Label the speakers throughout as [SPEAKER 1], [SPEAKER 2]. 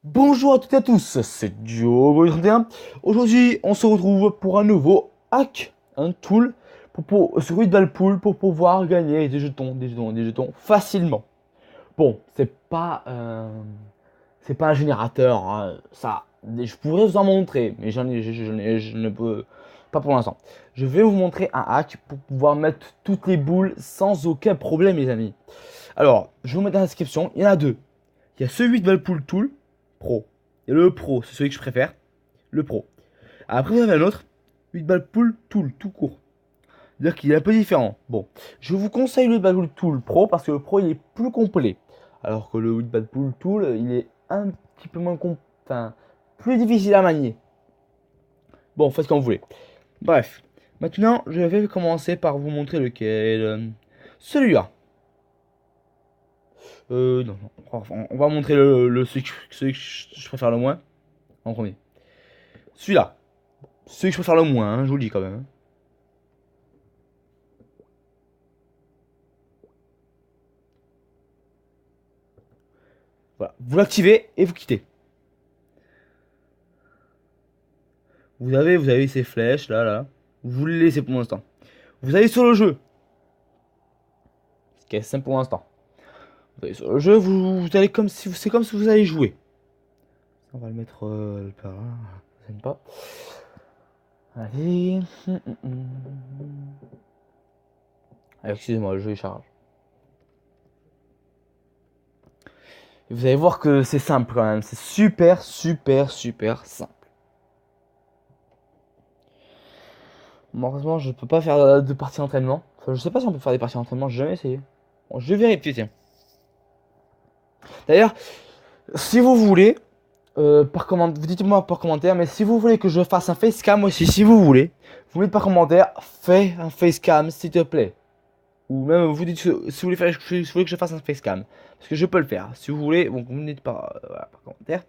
[SPEAKER 1] Bonjour à toutes et à tous, c'est Diogo31. Aujourd'hui, on se retrouve pour un nouveau hack, un tool sur Pool pour pouvoir gagner des jetons facilement. Bon, c'est pas un générateur, hein, ça. Je pourrais vous en montrer, mais je ne peux pas pour l'instant. Je vais vous montrer un hack pour pouvoir mettre toutes les boules sans aucun problème, les amis. Alors, je vais vous mettre dans la description, il y en a deux. Il y a ce 8 Pool Tool Pro. Et le Pro, c'est celui que je préfère. Le Pro. Après, il y en a un autre. 8 Pool Tool, tout court. C'est-à-dire qu'il est un peu différent. Bon, je vous conseille le 8 Pool Tool Pro parce que le Pro, il est plus complet. Alors que le 8 Pool Tool, il est un petit peu moins enfin, plus difficile à manier. Bon, faites comme vous voulez. Bref. Maintenant, je vais commencer par vous montrer lequel. Celui-là. Non, non. On va montrer celui que je préfère le moins en premier. Celui-là. Celui que je préfère le moins, hein, je vous le dis quand même, hein. Voilà. Vous l'activez et vous quittez. Vous avez ces flèches là, là. Vous les laissez pour l'instant. Vous allez sur le jeu. Ce qui est simple pour l'instant. Vous allez sur le jeu, vous allez comme si c'est comme si vous allez jouer. On va le mettre par là. Ça n'aime pas. Allez. Ah, excusez-moi, le jeu il charge. Et vous allez voir que c'est simple quand même. C'est super, super, super simple. Malheureusement, je peux pas faire de parties d'entraînement. Enfin, je sais pas si on peut faire des parties d'entraînement, j'ai jamais essayé. Bon, je vais vérifier, tiens. D'ailleurs, si vous voulez, vous dites-moi par commentaire, mais si vous voulez que je fasse un facecam aussi, si vous voulez, vous mettez par commentaire, fais un facecam s'il te plaît. Ou même vous dites si vous voulez, si vous voulez que je fasse un facecam. Parce que je peux le faire. Si vous voulez, bon, vous me dites voilà, par commentaire.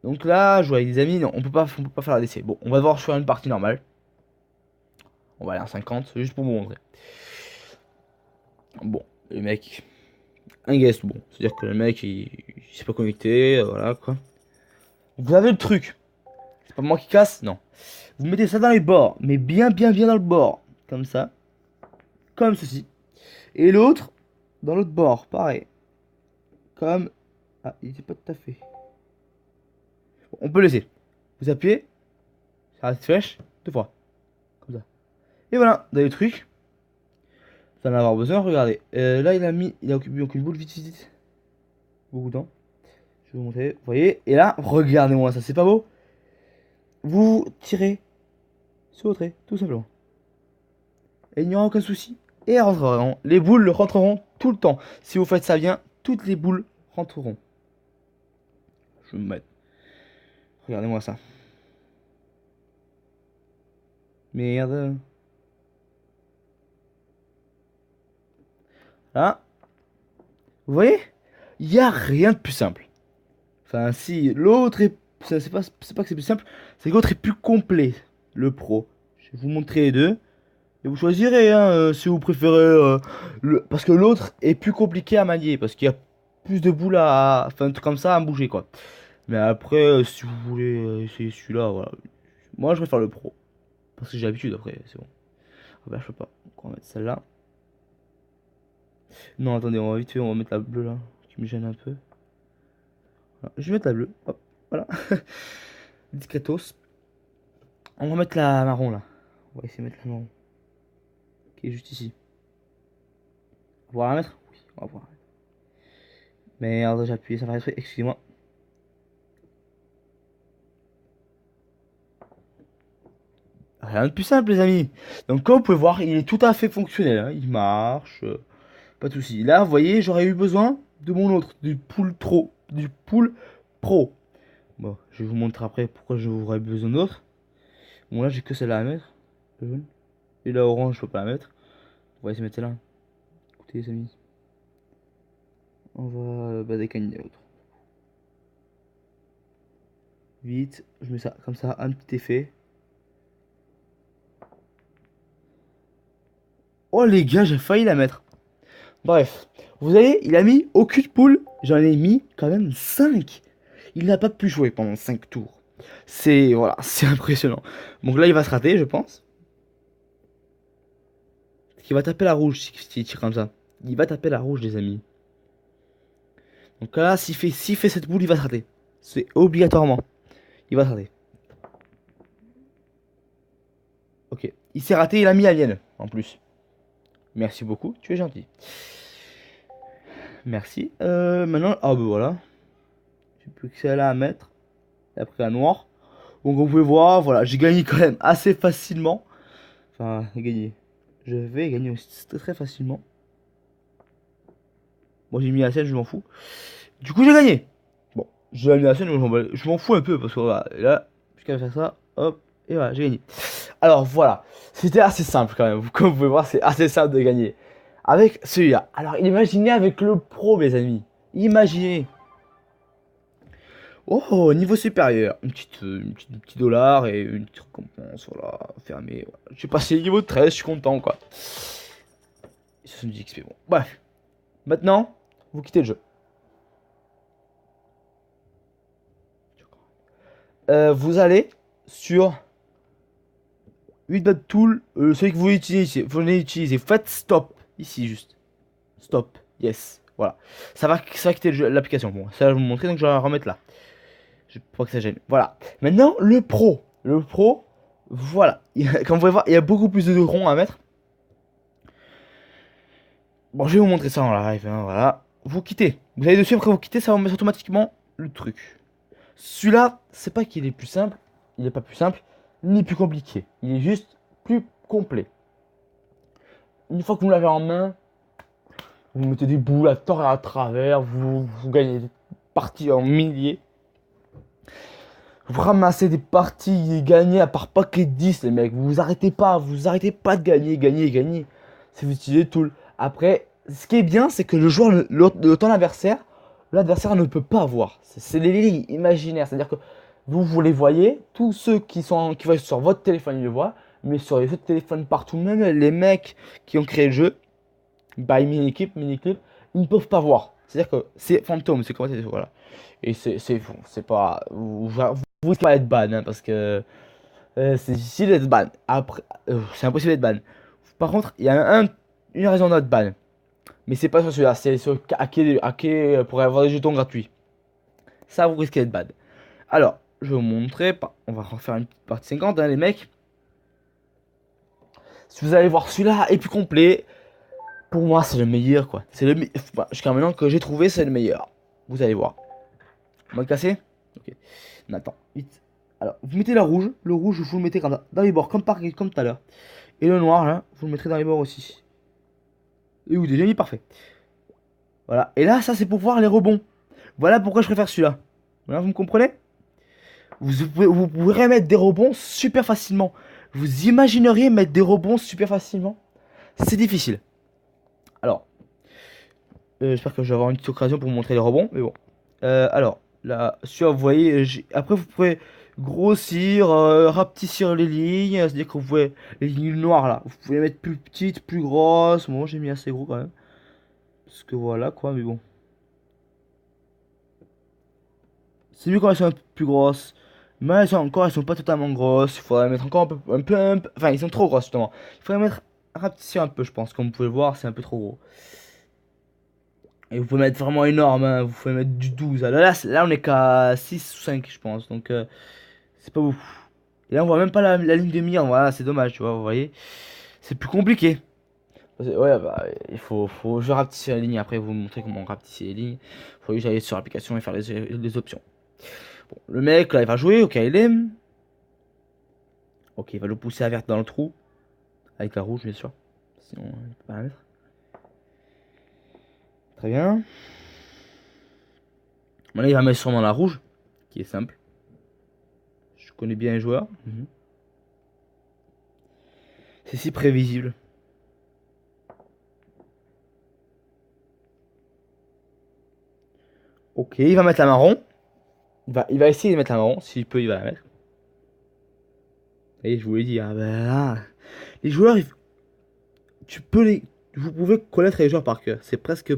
[SPEAKER 1] Donc là, jouer avec des amis, non, on peut pas faire la DC. Bon, on va devoir faire une partie normale. On va aller en 50, juste pour vous montrer. Bon, le mec, un guest, bon, c'est-à-dire que le mec, il s'est pas connecté, voilà quoi. Vous avez le truc. C'est pas moi qui casse, non. Vous mettez ça dans les bords, mais bien, bien, bien dans le bord. Comme ça. Comme ceci. Et l'autre, dans l'autre bord, pareil. Comme... Ah, il était pas tout à fait. Bon, on peut laisser. Vous appuyez. Ça reste flèche. Deux fois. Comme ça. Et voilà, vous avez le truc. Vous en avoir besoin, regardez. Là, il a occupé donc une boule, vite, vite, vite. Beaucoup de temps. Je vais vous montrer. Vous voyez. Et là, regardez-moi ça, c'est pas beau. Vous tirez sur le trait, tout simplement. Et il n'y aura aucun souci. Et elles rentreront. Les boules rentreront tout le temps. Si vous faites ça bien, toutes les boules rentreront. Je vais me mettre. Regardez-moi ça. Merde. Là. Vous voyez? Il n'y a rien de plus simple. Enfin, si l'autre est. C'est pas que c'est plus simple, c'est que l'autre est plus complet. Le pro. Je vais vous montrer les deux. Et vous choisirez hein, si vous préférez. Parce que l'autre est plus compliqué à manier. Parce qu'il y a plus de boules enfin, un truc comme ça à bouger quoi. Mais après, si vous voulez essayer celui-là, voilà. Moi, je préfère le pro. Parce que j'ai l'habitude après, c'est bon. Ah bah, je peux pas. Donc, on va mettre celle-là. Non, attendez, on va vite fait, on va mettre la bleue là. Qui me gêne un peu. Voilà. Je vais mettre la bleue. Hop, voilà. Discretos. On va mettre la marron là. On va essayer de mettre la marron. Qui est juste ici. On va pouvoir la mettre? Oui, on va pouvoir la mettre. Merde, j'ai appuyé, ça va être. Excusez-moi. Rien de plus simple, les amis. Donc, comme vous pouvez voir, il est tout à fait fonctionnel, hein. Il marche. Pas de soucis. Là, vous voyez, j'aurais eu besoin de mon autre, du pool pro. Bon, je vais vous montrer après pourquoi j'aurais besoin d'autre. Bon, là, j'ai que celle-là à mettre. Le jaune. Et la orange, je peux pas la mettre. On va essayer de mettre celle-là. Écoutez, les amis. On va décanner l'autre. Vite, je mets ça comme ça, un petit effet. Oh les gars, j'ai failli la mettre. Bref, Vous voyez, il a mis au cul de poule. J'en ai mis quand même 5. Il n'a pas pu jouer pendant 5 tours. C'est voilà, c'est impressionnant. Donc là, il va se rater, je pense. Il va taper la rouge s'il tire comme ça. Il va taper la rouge, les amis. Donc là, s'il fait cette boule, il va se rater. C'est obligatoirement. Il va se rater. Ok. Il s'est raté, il a mis alien en plus. Merci beaucoup, tu es gentil. Merci. Maintenant, ah ben voilà. J'ai plus que celle-là à mettre. Et après la noire. Donc vous pouvez voir, voilà, j'ai gagné quand même assez facilement. Enfin, gagné. Je vais gagner aussi très facilement. Moi j'ai mis la scène, je m'en fous. Du coup j'ai gagné. Bon, j'ai mis la scène, je m'en fous un peu parce que voilà, là, jusqu'à faire ça, hop, et voilà, j'ai gagné. Alors voilà, c'était assez simple quand même. Comme vous pouvez voir, c'est assez simple de gagner. Avec celui-là. Alors imaginez avec le pro, mes amis. Imaginez. Oh, niveau supérieur. Un petit dollar et une petite récompense. Voilà, fermé. Voilà. J'ai passé le niveau 13, je suis content quoi. 70 XP, bon. Bref. Maintenant, vous quittez le jeu. Vous allez sur 8 bad tool, celui que vous utilisez. Vous venez utiliser. Faites stop. Ici juste. Stop. Yes. Voilà. Ça va quitter l'application. Bon, ça je vais vous montrer, donc je vais la remettre là. Je pas que ça gêne. Voilà. Maintenant, le pro. Le pro, voilà. Comme vous pouvez voir, il y a beaucoup plus de ronds à mettre. Bon, je vais vous montrer ça en live. Hein, voilà. Vous quittez. Vous allez dessus, après vous quittez, ça va mettre automatiquement le truc. Celui-là, c'est pas qu'il est plus simple. Il est pas plus simple, ni plus compliqué. Il est juste plus complet. Une fois que vous l'avez en main, vous mettez des boules à tort et à travers. Vous gagnez des parties en milliers. Vous ramassez des parties gagnées à part paquet 10 les mecs. Vous arrêtez pas de gagner. Si vous utilisez tout. Après, ce qui est bien, c'est que le joueur, l'autant l'adversaire ne peut pas voir. C'est des lignes imaginaires. C'est-à-dire que vous les voyez, tous ceux qui voient sur votre téléphone, ils le voient. Mais sur les autres téléphones partout, même les mecs qui ont créé le jeu, by mini-clip, ils ne peuvent pas voir. C'est-à-dire que c'est fantôme, c'est comment voilà. Et c'est pas. Vous risquez pas d'être ban, hein, parce que c'est difficile d'être ban. Après, c'est impossible d'être ban. Par contre, il y a une raison d'être ban. Mais c'est pas sur celui-là, c'est sur hacker pour avoir des jetons gratuits. Ça, vous risquez d'être ban. Alors, je vais vous montrer. On va refaire une petite partie 50, hein, les mecs. Si vous allez voir celui-là est plus complet, pour moi, c'est le meilleur, quoi. C'est le jusqu'à maintenant que j'ai trouvé, c'est le meilleur. Vous allez voir. Mode cassé. Ok. Attends, vite. Alors, vous mettez la rouge. Le rouge, vous le mettez dans les bords, comme tout à l'heure. Et le noir, là, vous le mettrez dans les bords aussi. Et vous déjà mis parfait. Voilà. Et là, ça, c'est pour voir les rebonds. Voilà pourquoi je préfère celui-là. Voilà, vous me comprenez? Vous pourrez mettre des rebonds super facilement. Vous imagineriez mettre des rebonds super facilement? C'est difficile. Alors, j'espère que je vais avoir une petite occasion pour vous montrer les rebonds. Mais bon. Alors, là, vous voyez, après, vous pouvez grossir, rapetissir les lignes. C'est-à-dire que vous pouvez, les lignes noires là, vous pouvez les mettre plus petites, plus grosses. Moi, j'ai mis assez gros quand même. Parce que voilà quoi, mais bon. C'est mieux quand elles sont un peu plus grosses. Mais elles sont pas totalement grosses. Il faudrait mettre encore enfin, ils sont trop grosses justement. Il faudrait mettre rapetisser un peu, je pense. Comme vous pouvez le voir, c'est un peu trop gros. Et vous pouvez mettre vraiment énorme, hein. Vous pouvez mettre du 12. Là on est qu'à 6 ou 5, je pense. Donc, c'est pas beaucoup. Et là, on voit même pas la ligne de mire. Voilà, c'est dommage, tu vois, vous voyez. C'est plus compliqué. Ouais, bah, je vais rapetisser la ligne. Après, vous montrer comment rapetisser les lignes. Il faut que j'aille sur l'application et faire les options. Bon, le mec, là, il va jouer. Ok, il aime. Ok, il va le pousser à verte dans le trou. Avec la rouge, bien sûr. Sinon, il peut pas la mettre. Très bien. Maintenant, il va mettre sûrement la rouge, qui est simple. Je connais bien les joueurs. C'est si prévisible. Ok, il va mettre la marron. Il va essayer de mettre la marron. S'il peut, il va la mettre. Et je vous l'ai dit, ah ben là, les joueurs, tu peux vous pouvez connaître les joueurs par cœur. C'est presque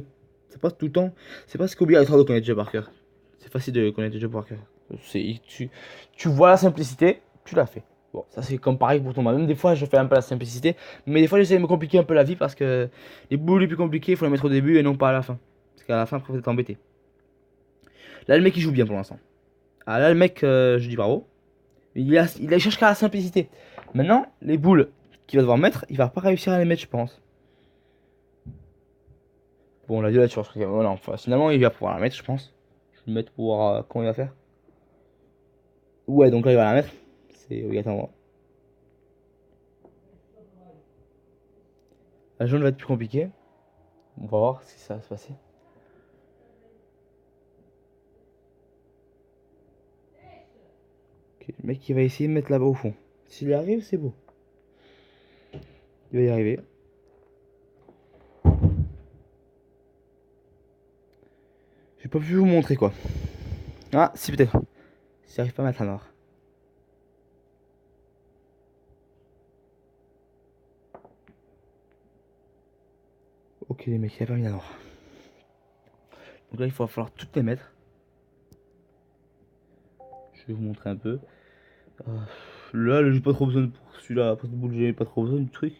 [SPEAKER 1] C'est pas tout le temps, c'est pas ce qu'obligatoire de connaître déjà par cœur. C'est facile de connaître déjà par cœur. Tu vois la simplicité, tu l'as fait. Bon, ça c'est comme pareil pour ton Même des fois, je fais un peu la simplicité, mais des fois, j'essaie de me compliquer un peu la vie parce que les boules les plus compliquées, il faut les mettre au début et non pas à la fin. Parce qu'à la fin, après, vous êtes embêté. Là, le mec, il joue bien pour l'instant. Ah, là, le mec, je dis bravo. Il cherche qu'à la simplicité. Maintenant, les boules qu'il va devoir mettre, il va pas réussir à les mettre, je pense. Bon, la violette, je pense que voilà, enfin, finalement, il va pouvoir la mettre, je pense. Je vais le mettre pour voir comment il va faire. Ouais, donc là, il va la mettre. C'est obligatoirement. La jaune va être plus compliquée. On va voir si ça va se passer. Ok, le mec, il va essayer de mettre là-bas au fond. S'il y arrive, c'est beau. Il va y arriver. J'ai pas pu vous montrer quoi. Ah, si peut-être. Si j'arrive pas à mettre la noire. Ok les mecs, il a pas mis la noire. Donc là, il va falloir toutes les mettre. Je vais vous montrer un peu. Là, j'ai pas trop besoin pour celui-là. Pour cette boule, j'ai pas trop besoin du truc.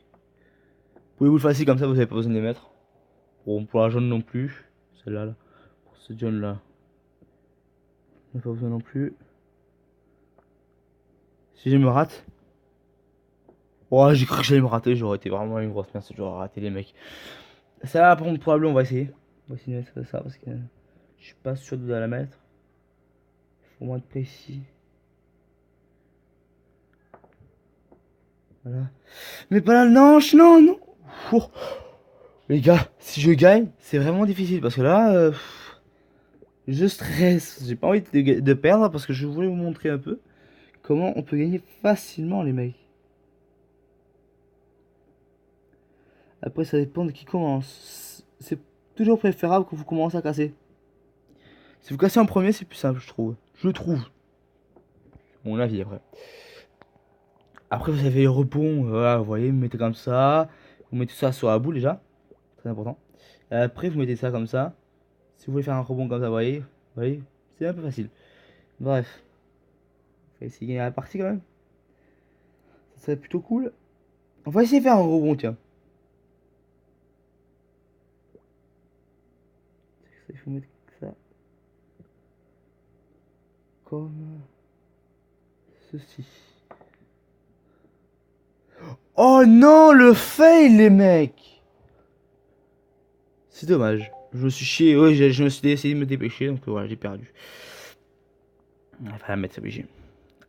[SPEAKER 1] Pour les boules faciles comme ça, vous avez pas besoin de les mettre. Pour la jaune non plus. Celle-là, là. Pour ce jaune-là. On n'a pas besoin non plus. Si je me rate. Oh, j'ai cru que j'allais me rater. J'aurais été vraiment une grosse merde si j'aurais raté les mecs. Ça là, probablement, on va essayer. On va essayer de mettre ça parce que je suis pas sûr de la mettre. Faut moins être précis. Voilà. Mais pas la manche, non, non. Oh. Les gars, si je gagne, c'est vraiment difficile parce que là, je stresse. J'ai pas envie de perdre parce que je voulais vous montrer un peu comment on peut gagner facilement, les mecs. Après, ça dépend de qui commence. C'est toujours préférable que vous commencez à casser. Si vous cassez en premier, c'est plus simple, je trouve. Je trouve. Mon avis après. Après, vous avez le rebond. Voilà, vous voyez, vous mettez comme ça. Vous mettez ça sur la boule déjà. Très important. Et après, vous mettez ça comme ça. Si vous voulez faire un rebond comme ça, vous voyez, c'est un peu facile. Bref. On va essayer de gagner la partie quand même. Ça serait plutôt cool. On va essayer de faire un rebond, tiens. Il faut mettre ça. Comme ceci. Oh non, le fail, les mecs! C'est dommage. Je me suis chié. Ouais, je me suis essayé de me dépêcher, donc voilà, j'ai perdu. Il va la mettre, c'est obligé.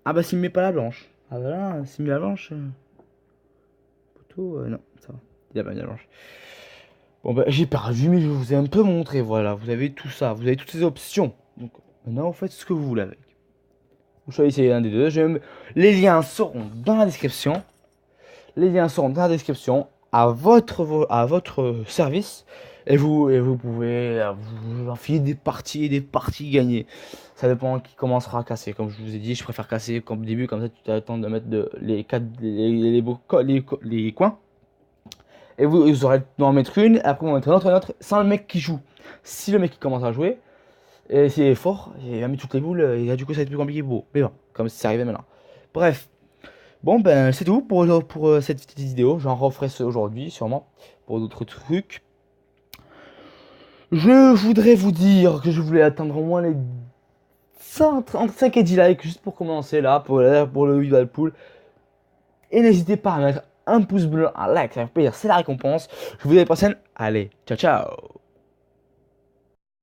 [SPEAKER 1] Ah bah, s'il me met pas la blanche. Ah bah là, s'il me met la blanche. Plutôt, non, ça va. Il a pas mis la blanche. Bon bah, j'ai perdu, mais je vous ai un peu montré. Voilà, vous avez tout ça. Vous avez toutes ces options. Donc maintenant, vous faites ce que vous voulez avec. Vous choisissez un des deux. Les liens seront dans la description. Les liens seront dans la description à votre service. Et vous pouvez vous enfiler des parties gagnées. Ça dépend qui commencera à casser. Comme je vous ai dit, je préfère casser comme début. Comme ça, tu as le temps de mettre les coins. Et vous aurez le temps d'en mettre une. Et après, vous en mettrez une autre sans le mec qui joue. Si le mec qui commence à jouer, et c'est fort, il a mis toutes les boules. Et là, du coup, ça va être plus compliqué pour vous. Mais bon, comme c'est arrivé maintenant. Bref. Bon ben c'est tout pour cette petite vidéo. J'en referai ce aujourd'hui sûrement pour d'autres trucs. Je voudrais vous dire que je voulais atteindre au moins les 135 et 10 likes juste pour commencer là pour le Viva le Pool. Et n'hésitez pas à mettre un pouce bleu, un like, ça fait plaisir, c'est la récompense. Je vous dis à la prochaine. Allez, ciao ciao.